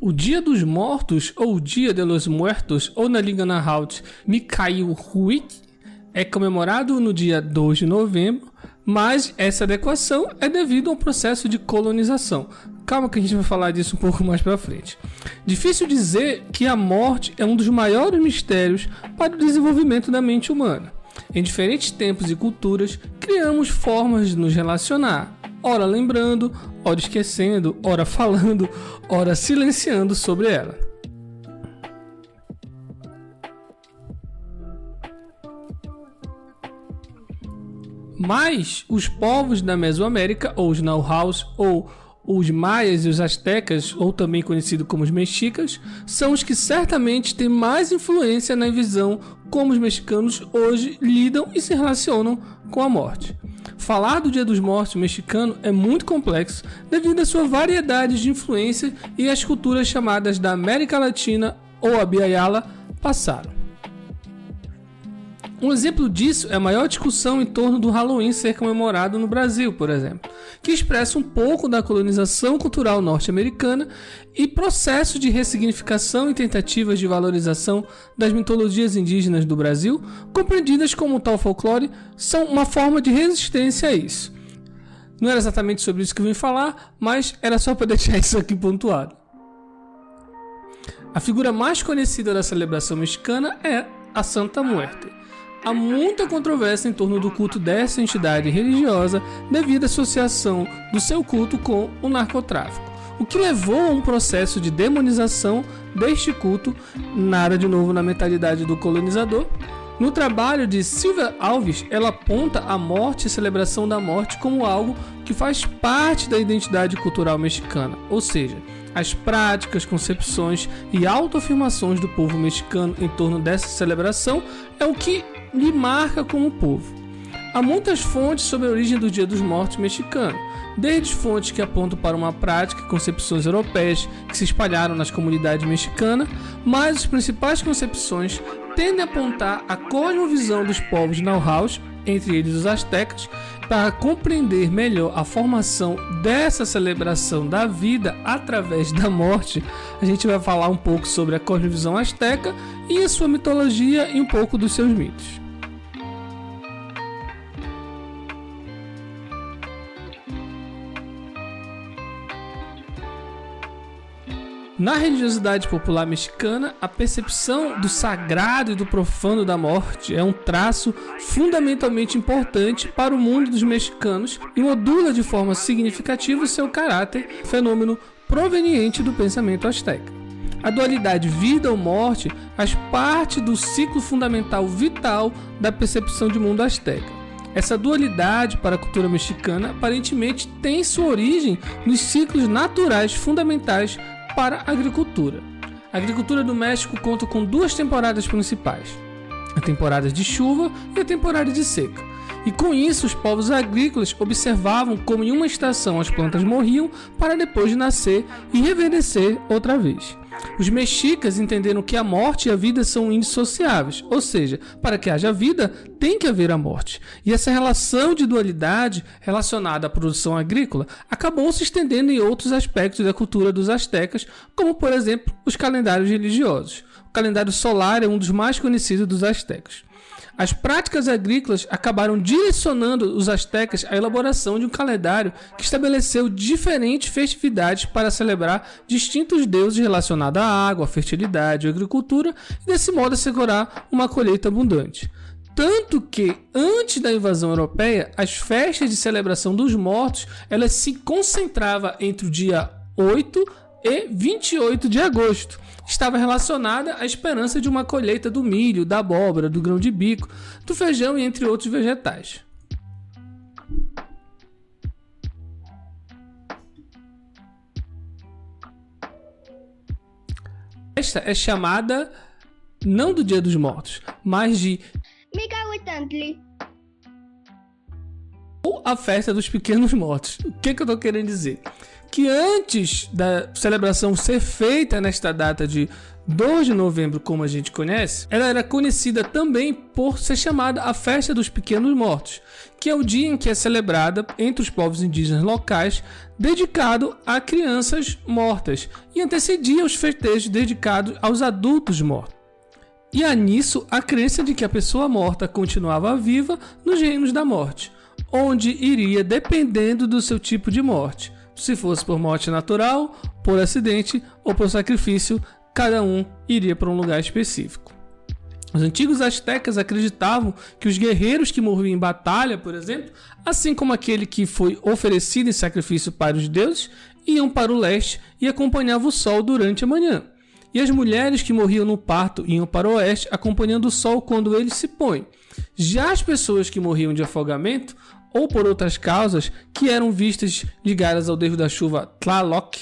O Dia dos Mortos, ou Dia de los Muertos, ou na língua Nahuatl, Micailhuic, é comemorado no dia 2 de novembro, mas essa adequação é devido ao processo de colonização. Calma que a gente vai falar disso um pouco mais para frente. Difícil dizer que a morte é um dos maiores mistérios para o desenvolvimento da mente humana. Em diferentes tempos e culturas, criamos formas de nos relacionar, ora lembrando, ora esquecendo, ora falando, ora silenciando sobre ela. Mas os povos da Mesoamérica, ou os Nahuatl, ou os maias e os astecas, ou também conhecidos como os mexicas, são os que certamente têm mais influência na visão como os mexicanos hoje lidam e se relacionam com a morte. Falar do Dia dos Mortos mexicano é muito complexo devido à sua variedade de influência e as culturas chamadas da América Latina ou Abya-Yala passaram. Um exemplo disso é a maior discussão em torno do Halloween ser comemorado no Brasil, por exemplo, que expressa um pouco da colonização cultural norte-americana e processo de ressignificação e tentativas de valorização das mitologias indígenas do Brasil, compreendidas como tal folclore, são uma forma de resistência a isso. Não era exatamente sobre isso que eu vim falar, mas era só para deixar isso aqui pontuado. A figura mais conhecida da celebração mexicana é a Santa Muerte. Há muita controvérsia em torno do culto dessa entidade religiosa devido à associação do seu culto com o narcotráfico, o que levou a um processo de demonização deste culto, nada de novo na mentalidade do colonizador. No trabalho de Silvia Alves, ela aponta a morte e a celebração da morte como algo que faz parte da identidade cultural mexicana, ou seja, as práticas, concepções e autoafirmações do povo mexicano em torno dessa celebração é o que lhe marca como povo. Há muitas fontes sobre a origem do Dia dos Mortos mexicano, desde fontes que apontam para uma prática e concepções europeias que se espalharam nas comunidades mexicanas, mas as principais concepções tendem a apontar a cosmovisão dos povos Nahuatl, entre eles os astecas. Para compreender melhor a formação dessa celebração da vida através da morte, a gente vai falar um pouco sobre a cosmovisão asteca e a sua mitologia e um pouco dos seus mitos. Na religiosidade popular mexicana, a percepção do sagrado e do profano da morte é um traço fundamentalmente importante para o mundo dos mexicanos e modula de forma significativa o seu caráter, fenômeno proveniente do pensamento asteca. A dualidade vida ou morte faz parte do ciclo fundamental vital da percepção de mundo asteca. Essa dualidade para a cultura mexicana aparentemente tem sua origem nos ciclos naturais fundamentais para a agricultura. A agricultura do México conta com duas temporadas principais, a temporada de chuva e a temporada de seca. E com isso, os povos agrícolas observavam como em uma estação as plantas morriam para depois nascer e reverdecer outra vez. Os mexicas entenderam que a morte e a vida são indissociáveis, ou seja, para que haja vida, tem que haver a morte. E essa relação de dualidade relacionada à produção agrícola acabou se estendendo em outros aspectos da cultura dos astecas, como por exemplo os calendários religiosos. O calendário solar é um dos mais conhecidos dos astecas. As práticas agrícolas acabaram direcionando os astecas à elaboração de um calendário que estabeleceu diferentes festividades para celebrar distintos deuses relacionados à água, à fertilidade, à agricultura e desse modo assegurar uma colheita abundante. Tanto que, antes da invasão europeia, as festas de celebração dos mortos elas se concentravam entre o dia 8 e 28 de agosto. Estava relacionada à esperança de uma colheita do milho, da abóbora, do grão de bico, do feijão e entre outros vegetais. Esta é chamada não do Dia dos Mortos, mas de ou a festa dos pequenos mortos. O que eu estou querendo dizer? que antes da celebração ser feita nesta data de 2 de novembro, como a gente conhece, ela era conhecida também por ser chamada a Festa dos Pequenos Mortos, que é o dia em que é celebrada entre os povos indígenas locais, dedicado a crianças mortas, e antecedia os festejos dedicados aos adultos mortos. E há nisso a crença de que a pessoa morta continuava viva nos reinos da morte, onde iria dependendo do seu tipo de morte. Se fosse por morte natural, por acidente ou por sacrifício, cada um iria para um lugar específico. Os antigos astecas acreditavam que os guerreiros que morriam em batalha, por exemplo, assim como aquele que foi oferecido em sacrifício para os deuses, iam para o leste e acompanhavam o sol durante a manhã. E as mulheres que morriam no parto iam para o oeste, acompanhando o sol quando ele se põe. Já as pessoas que morriam de afogamento, ou por outras causas, que eram vistas ligadas ao deus da chuva Tlaloc,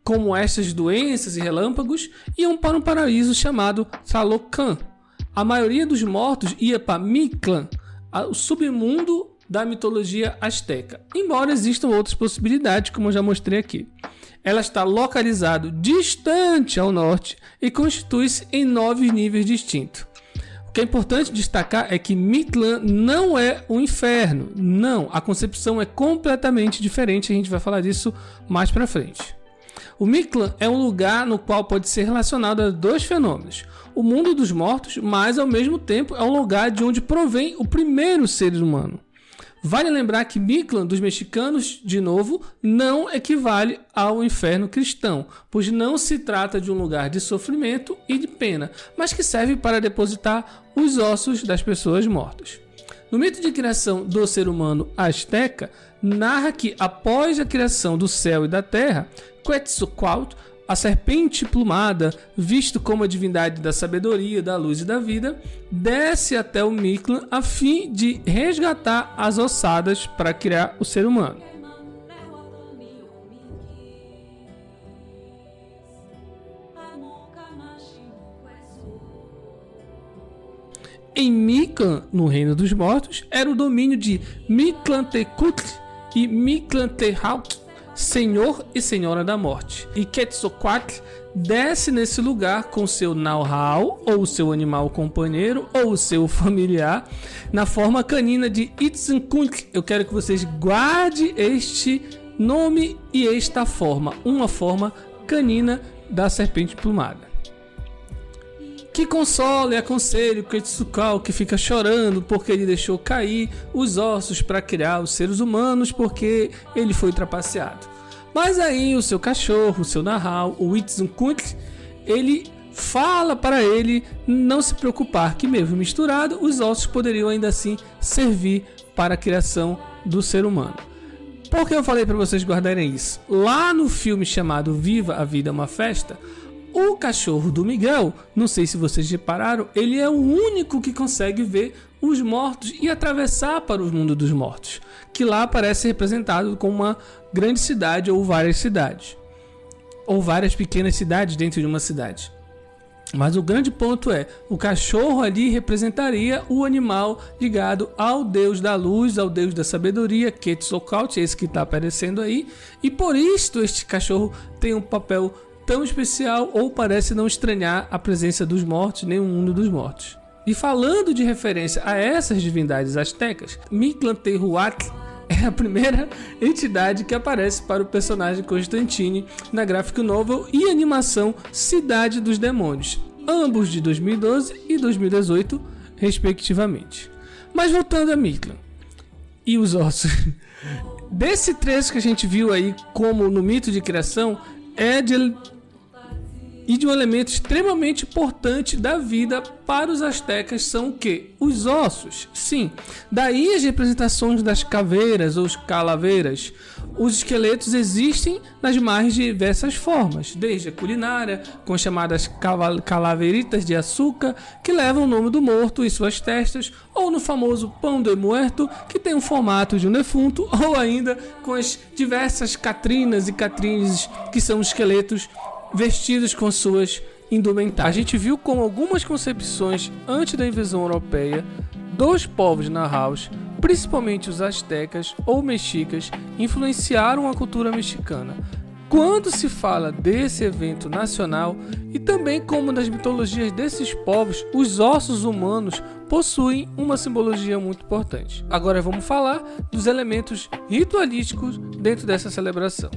como estas doenças e relâmpagos, iam para um paraíso chamado Tlalocan. A maioria dos mortos ia para Mictlán, o submundo da mitologia asteca, embora existam outras possibilidades, como eu já mostrei aqui. Ela está localizada distante ao norte e constitui-se em 9 níveis distintos. O que é importante destacar é que Mictlán não é o inferno. Não, a concepção é completamente diferente, a gente vai falar disso mais para frente. O Mictlán é um lugar no qual pode ser relacionado a 2 fenômenos. O mundo dos mortos, mas ao mesmo tempo é um lugar de onde provém o primeiro ser humano. Vale lembrar que Mictlán dos mexicanos, de novo, não equivale ao inferno cristão, pois não se trata de um lugar de sofrimento e de pena, mas que serve para depositar os ossos das pessoas mortas. No mito de criação do ser humano asteca, narra que após a criação do céu e da terra, Quetzalcoatl, a serpente plumada, visto como a divindade da sabedoria, da luz e da vida, desce até o Mictlán a fim de resgatar as ossadas para criar o ser humano. Em Mictlán, no Reino dos Mortos, era o domínio de Mictlantecutli e Mictlantecutli, Senhor e Senhora da Morte. E Quetzalcoatl desce nesse lugar com seu know-how, ou seu animal companheiro, ou seu familiar, na forma canina de Itzcuintli. Eu quero que vocês guardem este nome e esta forma, uma forma canina da serpente plumada, que consola e aconselha o Quetzalcoatl, que fica chorando porque ele deixou cair os ossos para criar os seres humanos, porque ele foi trapaceado. Mas aí o seu cachorro, o seu narral, o Itzcuintli, ele fala para ele não se preocupar, que mesmo misturado, os ossos poderiam ainda assim servir para a criação do ser humano. Por que eu falei para vocês guardarem isso? Lá no filme chamado Viva a Vida é uma Festa, o cachorro do Miguel, não sei se vocês repararam, ele é o único que consegue ver os mortos e atravessar para o mundo dos mortos, que lá aparece representado como uma grande cidade ou várias cidades, ou várias pequenas cidades dentro de uma cidade. Mas o grande ponto é, o cachorro ali representaria o animal ligado ao deus da luz, ao deus da sabedoria, Quetzalcoatl, esse que está aparecendo aí, e por isso este cachorro tem um papel tão especial, ou parece não estranhar a presença dos mortos, nem o mundo dos mortos. E falando de referência a essas divindades astecas, Mictlantecutli é a primeira entidade que aparece para o personagem Constantine na graphic novel e animação Cidade dos Demônios, ambos de 2012 e 2018, respectivamente. Mas voltando a Mictlán e os ossos, desse trecho que a gente viu aí como no mito de criação, é de um elemento extremamente importante da vida para os astecas são o quê? Os ossos. Sim, daí as representações das caveiras ou calaveiras. Os esqueletos existem nas mais diversas formas, desde a culinária, com as chamadas calaveritas de açúcar, que levam o nome do morto em suas testas, ou no famoso pão de muerto, que tem o formato de um defunto, ou ainda com as diversas catrinas e catrines, que são esqueletos vestidos com suas indumentárias. A gente viu como algumas concepções antes da invasão europeia dos povos narraus, principalmente os astecas ou mexicas, influenciaram a cultura mexicana. Quando se fala desse evento nacional, e também como nas mitologias desses povos, os ossos humanos possuem uma simbologia muito importante. Agora vamos falar dos elementos ritualísticos dentro dessa celebração.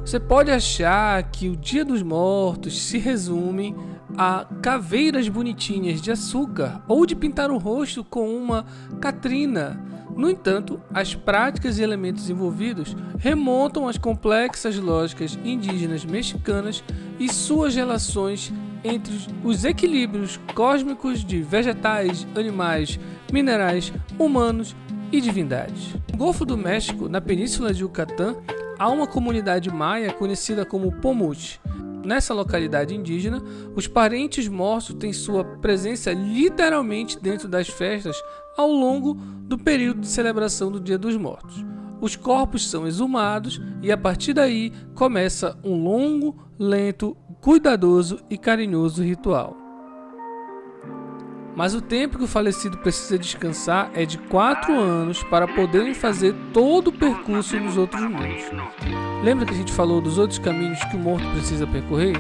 Você pode achar que o Dia dos Mortos se resume a caveiras bonitinhas de açúcar ou de pintar o rosto com uma catrina. No entanto, as práticas e elementos envolvidos remontam às complexas lógicas indígenas mexicanas e suas relações entre os equilíbrios cósmicos de vegetais, animais, minerais, humanos e divindades. No Golfo do México, na Península de Yucatán, há uma comunidade maia conhecida como Pomut. Nessa localidade indígena, os parentes mortos têm sua presença literalmente dentro das festas ao longo do período de celebração do Dia dos Mortos. Os corpos são exumados e a partir daí começa um longo, lento, cuidadoso e carinhoso ritual. Mas o tempo que o falecido precisa descansar é de 4 anos para poderem fazer todo o percurso nos outros mundos. Lembra que a gente falou dos outros caminhos que o morto precisa percorrer?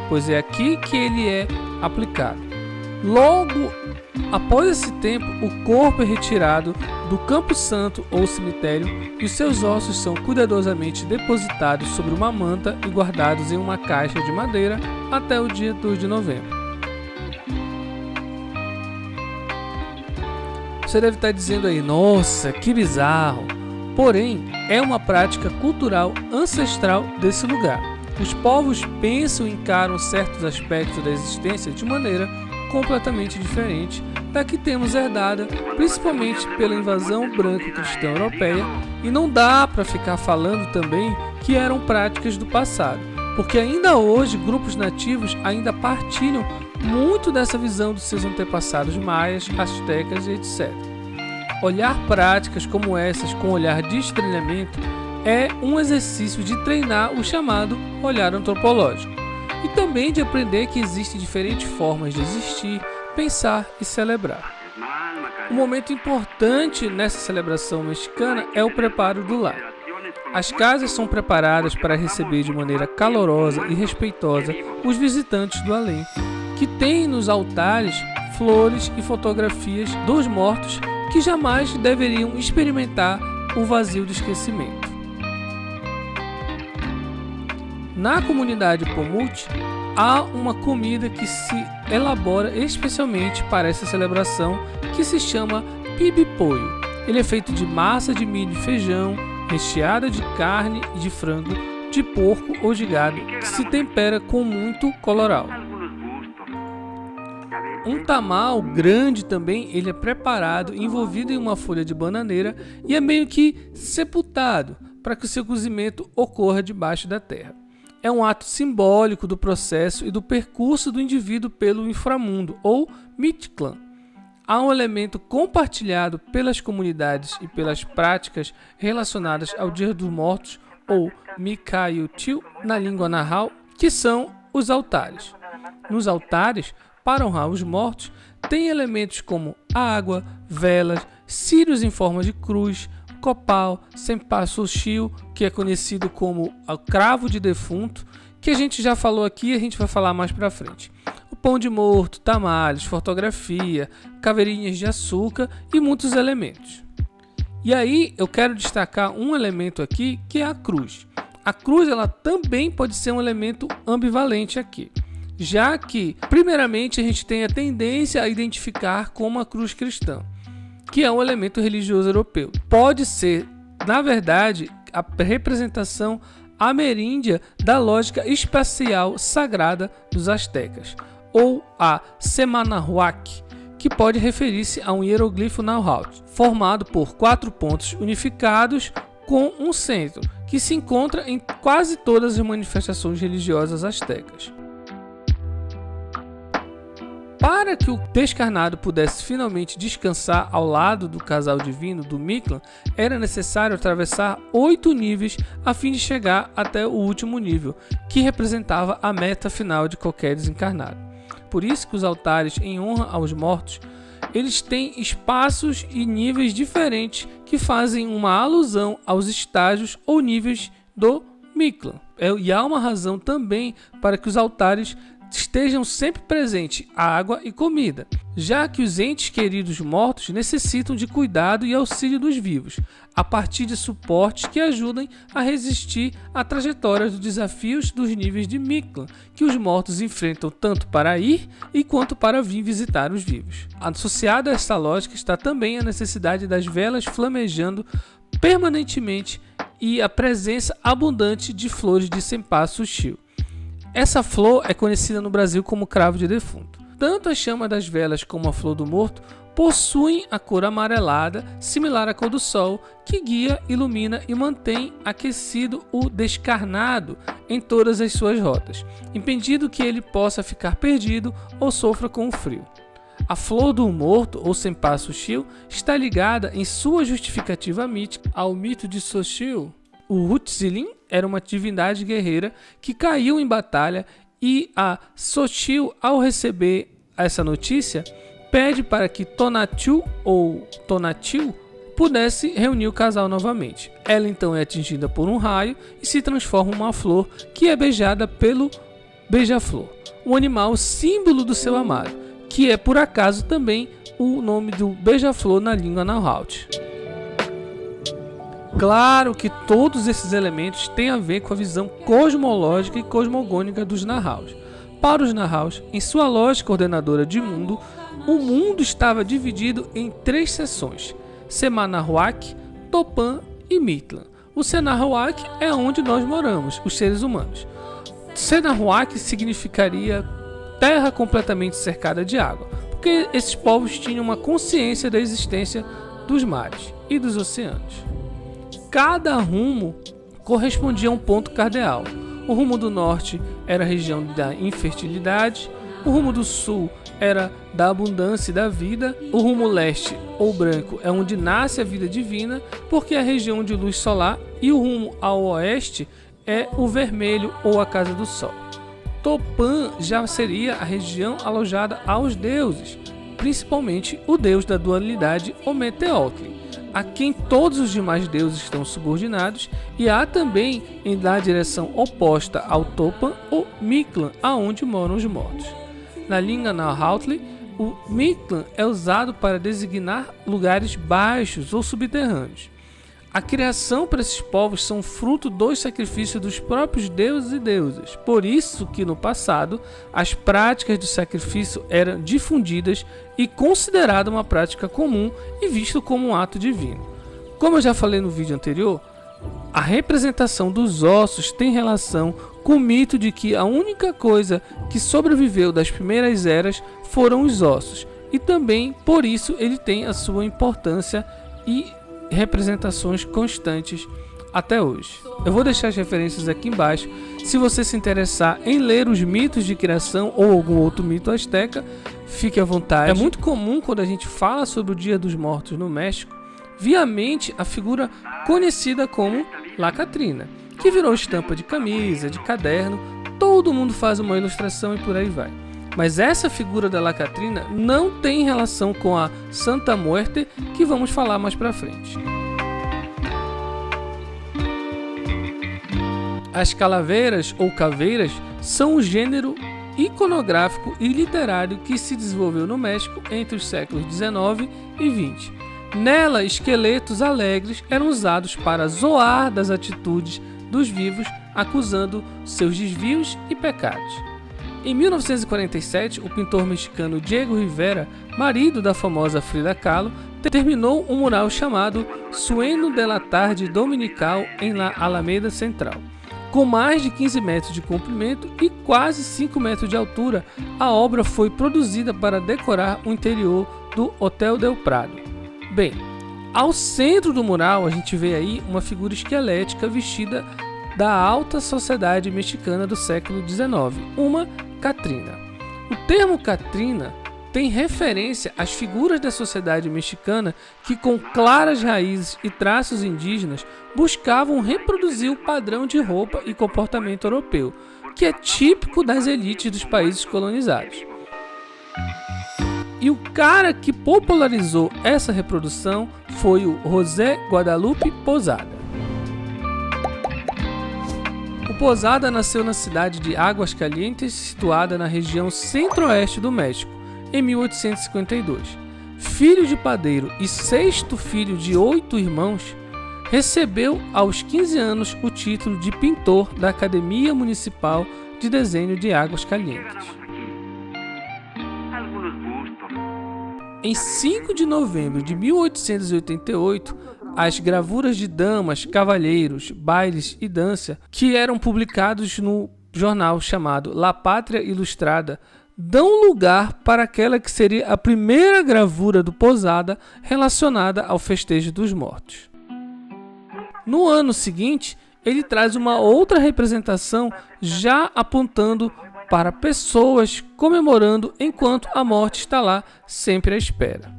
Pois é aqui que ele é aplicado. Logo após esse tempo, o corpo é retirado do Campo Santo ou cemitério e os seus ossos são cuidadosamente depositados sobre uma manta e guardados em uma caixa de madeira até o dia 2 de novembro. Você deve estar dizendo aí, nossa, que bizarro! Porém, é uma prática cultural ancestral desse lugar. Os povos pensam e encaram certos aspectos da existência de maneira completamente diferente da que temos herdada, principalmente pela invasão branco-cristã europeia, e não dá para ficar falando também que eram práticas do passado, porque ainda hoje grupos nativos ainda partilham muito dessa visão dos seus antepassados maias, astecas e etc. Olhar práticas como essas com olhar de estranhamento é um exercício de treinar o chamado olhar antropológico e também de aprender que existem diferentes formas de existir, pensar e celebrar. Um momento importante nessa celebração mexicana é o preparo do lar. As casas são preparadas para receber de maneira calorosa e respeitosa os visitantes do além, que têm nos altares flores e fotografias dos mortos que jamais deveriam experimentar o vazio do esquecimento. Na comunidade Pomut, há uma comida que se elabora especialmente para essa celebração, que se chama pibipoio. Ele é feito de massa de milho e feijão, recheada de carne e de frango, de porco ou de gado, que se tempera com muito colorau. Um tamal grande também, ele é preparado, envolvido em uma folha de bananeira e é meio que sepultado para que o seu cozimento ocorra debaixo da terra. É um ato simbólico do processo e do percurso do indivíduo pelo inframundo, ou Mictlán. Há um elemento compartilhado pelas comunidades e pelas práticas relacionadas ao Dia dos Mortos, ou Micayotil, na língua nahal, que são os altares. Nos altares, para honrar os mortos, tem elementos como água, velas, círios em forma de cruz, copal, cempasúchil, que é conhecido como o cravo de defunto, que a gente já falou aqui e a gente vai falar mais pra frente. O pão de morto, tamales, fotografia, caveirinhas de açúcar e muitos elementos. E aí eu quero destacar um elemento aqui que é a cruz. A cruz ela também pode ser um elemento ambivalente aqui, já que primeiramente a gente tem a tendência a identificar como a cruz cristã, que é um elemento religioso europeu. Pode ser, na verdade, a representação ameríndia da lógica espacial sagrada dos astecas, ou a Semanahuac, que pode referir-se a um hieroglifo náhuatl, formado por 4 pontos unificados com um centro, que se encontra em quase todas as manifestações religiosas astecas. Para que o descarnado pudesse finalmente descansar ao lado do casal divino do Mictlán, era necessário atravessar 8 níveis a fim de chegar até o último nível, que representava a meta final de qualquer desencarnado. Por isso que os altares em honra aos mortos, eles têm espaços e níveis diferentes que fazem uma alusão aos estágios ou níveis do Mictlán. E há uma razão também para que os altares estejam sempre presentes água e comida, já que os entes queridos mortos necessitam de cuidado e auxílio dos vivos, a partir de suportes que ajudem a resistir à trajetória dos desafios dos níveis de Mictlan, que os mortos enfrentam tanto para ir e quanto para vir visitar os vivos. Associada a essa lógica está também a necessidade das velas flamejando permanentemente e a presença abundante de flores de Senpá Sutil. Essa flor é conhecida no Brasil como cravo de defunto. Tanto a chama das velas como a flor do morto possuem a cor amarelada, similar à cor do sol, que guia, ilumina e mantém aquecido o descarnado em todas as suas rotas, impedindo que ele possa ficar perdido ou sofra com o frio. A flor do morto, ou Senpá Sutil, está ligada em sua justificativa mítica ao mito de Soshil. O Huitzilin era uma divindade guerreira que caiu em batalha e a Soshil, ao receber essa notícia, pede para que Tonatiuh ou Tonatiuh pudesse reunir o casal novamente. Ela então é atingida por um raio e se transforma em uma flor que é beijada pelo beija-flor, o animal símbolo do seu amado, que é por acaso também o nome do beija-flor na língua Nahuatl. Claro que todos esses elementos têm a ver com a visão cosmológica e cosmogônica dos Nahals. Para os Nahals, em sua lógica ordenadora de mundo, o mundo estava dividido em 3 seções: Semanarhuac, Topã e Mictlan. O Senarhuac é onde nós moramos, os seres humanos. Senarhuac significaria terra completamente cercada de água, porque esses povos tinham uma consciência da existência dos mares e dos oceanos. Cada rumo correspondia a um ponto cardeal. O rumo do norte era a região da infertilidade, o rumo do sul era da abundância e da vida, o rumo leste ou branco é onde nasce a vida divina, porque é a região de luz solar, e o rumo ao oeste é o vermelho ou a casa do sol. Topã já seria a região alojada aos deuses, principalmente o deus da dualidade, Ometeotli, a quem todos os demais deuses estão subordinados, e há também na direção oposta ao Topã o Mictlan, aonde moram os mortos. Na língua Nahuatl, o Mictlan é usado para designar lugares baixos ou subterrâneos. A criação para esses povos são fruto dos sacrifícios dos próprios deuses e deusas. Por isso que no passado as práticas do sacrifício eram difundidas e consideradas uma prática comum e visto como um ato divino. Como eu já falei no vídeo anterior, a representação dos ossos tem relação com o mito de que a única coisa que sobreviveu das primeiras eras foram os ossos, e também por isso ele tem a sua importância e representações constantes até hoje. Eu vou deixar as referências aqui embaixo. Se você se interessar em ler os mitos de criação ou algum outro mito asteca, fique à vontade. É muito comum quando a gente fala sobre o Dia dos Mortos no México, vir à mente a figura conhecida como La Catrina, que virou estampa de camisa, de caderno, todo mundo faz uma ilustração e por aí vai. Mas essa figura da La Catrina não tem relação com a Santa Muerte, que vamos falar mais pra frente. As calaveiras ou caveiras são um gênero iconográfico e literário que se desenvolveu no México entre os séculos 19 e 20. Nela, esqueletos alegres eram usados para zoar das atitudes dos vivos, acusando seus desvios e pecados. Em 1947, o pintor mexicano Diego Rivera, marido da famosa Frida Kahlo, terminou um mural chamado Sueño de la Tarde Dominical em La Alameda Central. Com mais de 15 metros de comprimento e quase 5 metros de altura, a obra foi produzida para decorar o interior do Hotel del Prado. Bem, ao centro do mural a gente vê aí uma figura esquelética vestida da alta sociedade mexicana do século XIX, uma Catrina. O termo Catrina tem referência às figuras da sociedade mexicana que, com claras raízes e traços indígenas, buscavam reproduzir o padrão de roupa e comportamento europeu, que é típico das elites dos países colonizados. E o cara que popularizou essa reprodução foi o José Guadalupe Posada. O Posada nasceu na cidade de Águas Calientes, situada na região centro-oeste do México, em 1852. Filho de padeiro e sexto filho de 8 irmãos, recebeu aos 15 anos o título de pintor da Academia Municipal de Desenho de Águas Calientes. Em 5 de novembro de 1888, as gravuras de damas, cavalheiros, bailes e dança, que eram publicados no jornal chamado La Pátria Ilustrada, dão lugar para aquela que seria a primeira gravura do Posada relacionada ao festejo dos mortos. No ano seguinte, ele traz uma outra representação já apontando para pessoas comemorando enquanto a morte está lá sempre à espera.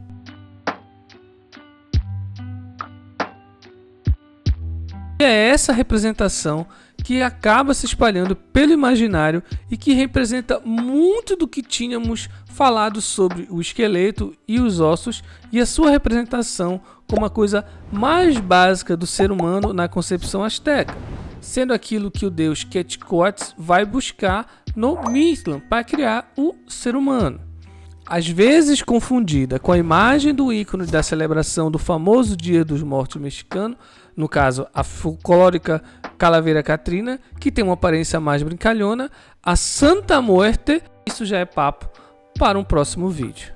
E é essa representação que acaba se espalhando pelo imaginário e que representa muito do que tínhamos falado sobre o esqueleto e os ossos e a sua representação como a coisa mais básica do ser humano na concepção asteca, sendo aquilo que o deus Quetzalcoatl vai buscar no Mictlán para criar o ser humano. Às vezes confundida com a imagem do ícone da celebração do famoso Dia dos Mortos mexicano, no caso a folclórica Calavera Catrina, que tem uma aparência mais brincalhona, a Santa Muerte, isso já é papo para um próximo vídeo.